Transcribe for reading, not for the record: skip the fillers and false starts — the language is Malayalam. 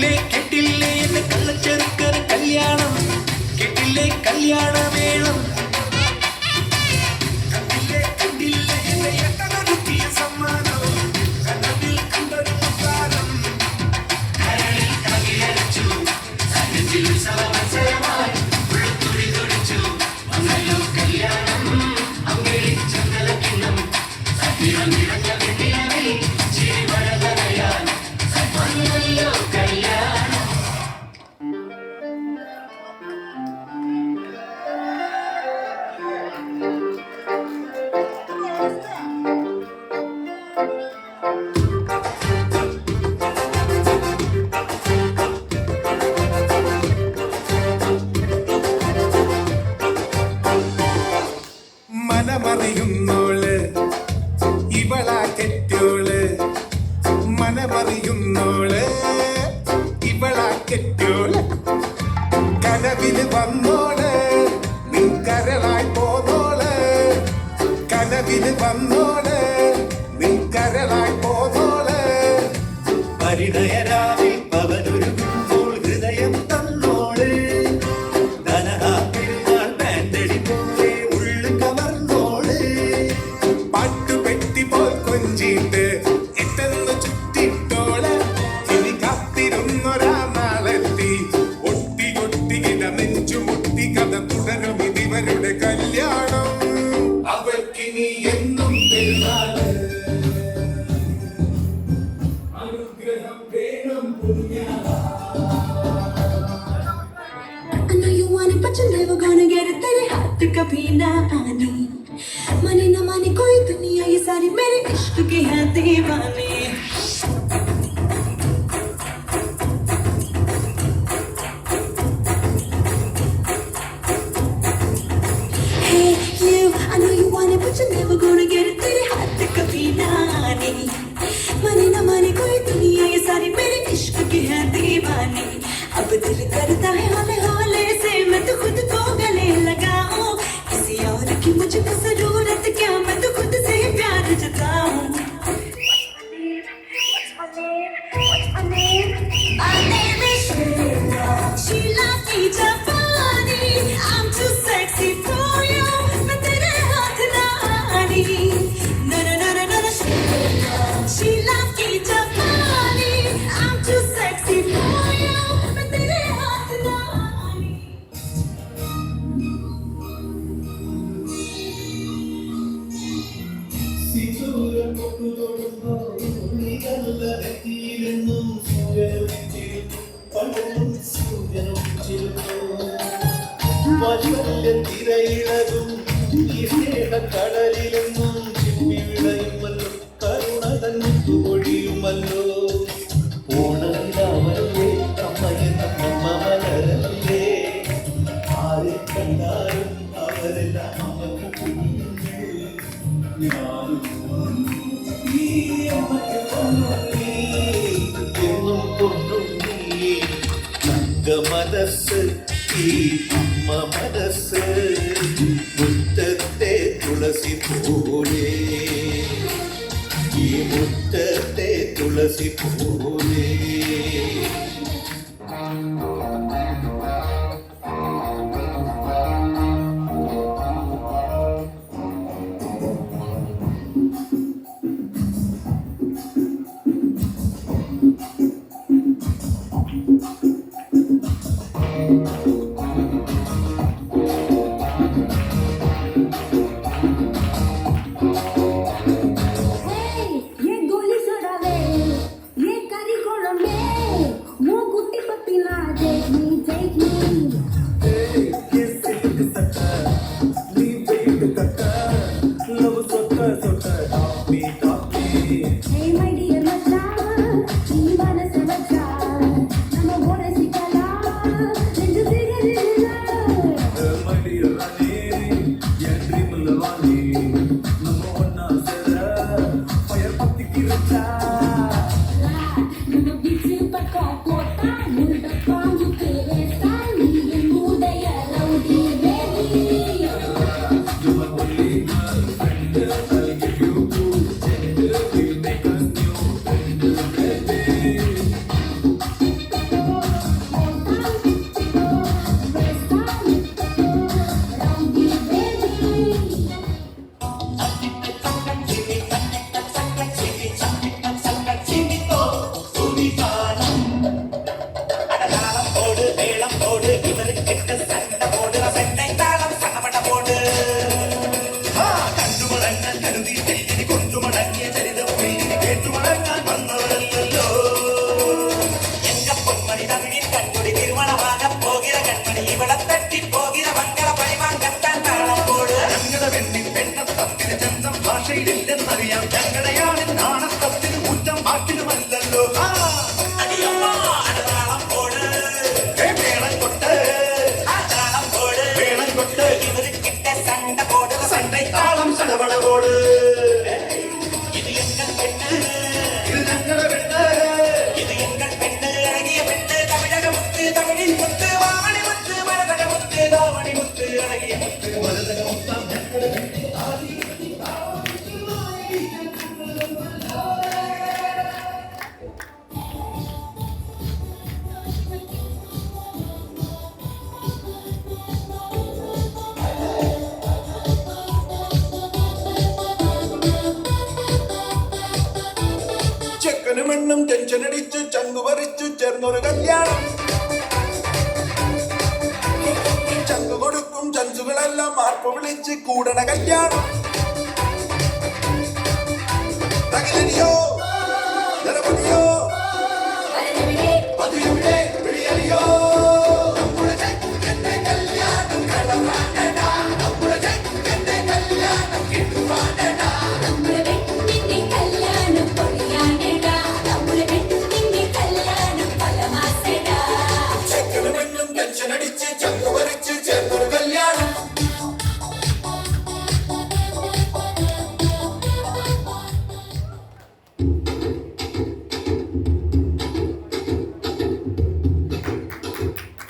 കെട്ടില്ലേ എന്നെ കള്ളച്ചെറുക്കന് കല്യാണം കെട്ടില്ലേ കല്യാണ വേണം കണ്ടില്ലേ എന്നെ എട്ടനൊരുക്കിയ സമ്മാനം കണ്ണതിൽ കണ്ടൊരു മുത്താരം കരളിൽ കവിയരച്ചു സന്നിധിയിൽ സവമത്സരമായി ഉള്ളുത്തുടി തുടിച്ചു വന്നല്ലോ കല്യാണം അങ്കേളിച്ചെന്നല കിണ്ണം സത്യം നിറഞ്ഞ കെട്ടിയായി ചിരി വരവരയാൻ വന്നല്ലോ കല്യാണം. മനമറിയുന്നോള് ഇവളാ കെട്ടിയോള് മനമറിയുന്നോള് ഇവളാ കെട്ടിയോള് കനവില് വന്നോള് നിൻകരളായി പോന്നോള് കനവില് വന്നോള് നിൻകരളായി പോന്നോള് പരിണയരാവിൽ പവനൊരുങ്ങുമ്പോൾ ഹൃദയം തന്നോള് ധനഹാപ്പെരുന്നാൾ ബാൻഡടി പോലെ ഉള്ളു കവർന്നോള് പാട്ടുപെട്ടി പോൽ കൊഞ്ചിട്ട് എട്ടെന്ന് ചുറ്റിട്ടോള് ഇനി കാത്തിരുന്നൊരാ നാളെത്തി ഒട്ടി ഒട്ടിയിട നെഞ്ചുമുട്ടി കഥ തുടരും ഇതിവരുടെ കല്യാണം അവർക്കിനി എന്നും പെരുന്നാള് അനുഗ്രഹം വേണം പുണ്യാള. I know you want it, but you're never gonna get it. तेरे हाथ कभी ना आने माने ना माने कोई दुनिया ये सारी मेरे इश्क के हैं दीवाने. Hey you, I know you want it, but you're never gonna get it. तेरे हाथ कभी ना आने माने ना माने कोई दुनिया ये सारी मेरे इश्क के हैं दीवाने. अब दिल करता है हौले हौले से मैं तो खुद को गले लगाऊं किसी और की मुझको जरूरत क्या मैं तो खुद से ही प्यार जताऊं. My name is Sheila Kijapani. I'm too sexy for you. मैं तेरे हाथ ना आनी. No no no no no no. Sheila Kijapani. I'm too sexy for you. मैं तेरे हाथ ना आनी. തിരയിളകും ഈ സ്നേഹക്കടലിലെന്നും ചിമ്മി വിളയുമല്ലോ കരുണ തന്നിട്ടു ഒഴിയുമല്ലോ ഓണമില്ലാമല്ലേ അമ്മയെന്ന അമ്മ മലരല്ലേ ആരെ കണ്ടാലും അവരെല്ലാം അമ്മക്ക് കുഞ്ഞുങ്ങൾ ഞാനും ഈ അമ്മക്ക് പൊന്നുണ്ണി എന്നും പൊന്നുണ്ണി തങ്ക മനസ്സ് ഈ അമ്മ മനസ്സ് മുറ്റത്തെ തുളസി പോലെ ഈ മുറ്റത്തെ തുളസി പോലെ. Hey, ये गोली सोडावे, ये करी कोळंबे, मो गुट्टी पप्पी ना take me, take me. Hey my dear मच्चा, नी मनसे मच्चा, नमो बोरे सिकला, नेंजु கண்குடி திருமணமாக போகிற கண்மணி இவளை தட்டி போகிற மங்கள பரிமான் கத்தான் தாளம் போடு ഞങ്ങളുടെ പെണ്ണിൻ പെണ്ണത്തത്തിന് ചന്തം ഭാഷയിലില്ലെന്നറിയാം ഞങ്ങളുടെയാണ് നാണത്തത്തിന് കുറ്റം വാക്കിനുമല്ലല്ലോ அடியம்மா அடதாளம் போடு മേളം കൊട്ട് தாளம் போடு മേളം കൊട്ട് இவருக்கிட்ட சண்டை போடுற സണ്ടൈ താളം സടപടകോട് இது எங்கள் பெண்ணு ഇത് ഞങ്ങളുടെ പെണ്ണ് இது எங்கள் பெண்ணு அழகிய பெண்ணு தமிழக முத்து தமிழின் முத்து வாமணி முத்து மரதக முத்து தாவணி முத்து அழகிய முத்து ചെക്കനും പെണ്ണും ടെൻഷൻ അടിച്ചു ചങ്കു പറിച്ചു ചേർന്നൊരു കല്യാണം ചങ്കു കൊടുക്കും ചൻസുകളെല്ലാം മാർപ്പ് വിളിച്ച് കൂടണ കല്യാണം തകിലടിയോ നിലപടിയോ പതിയോ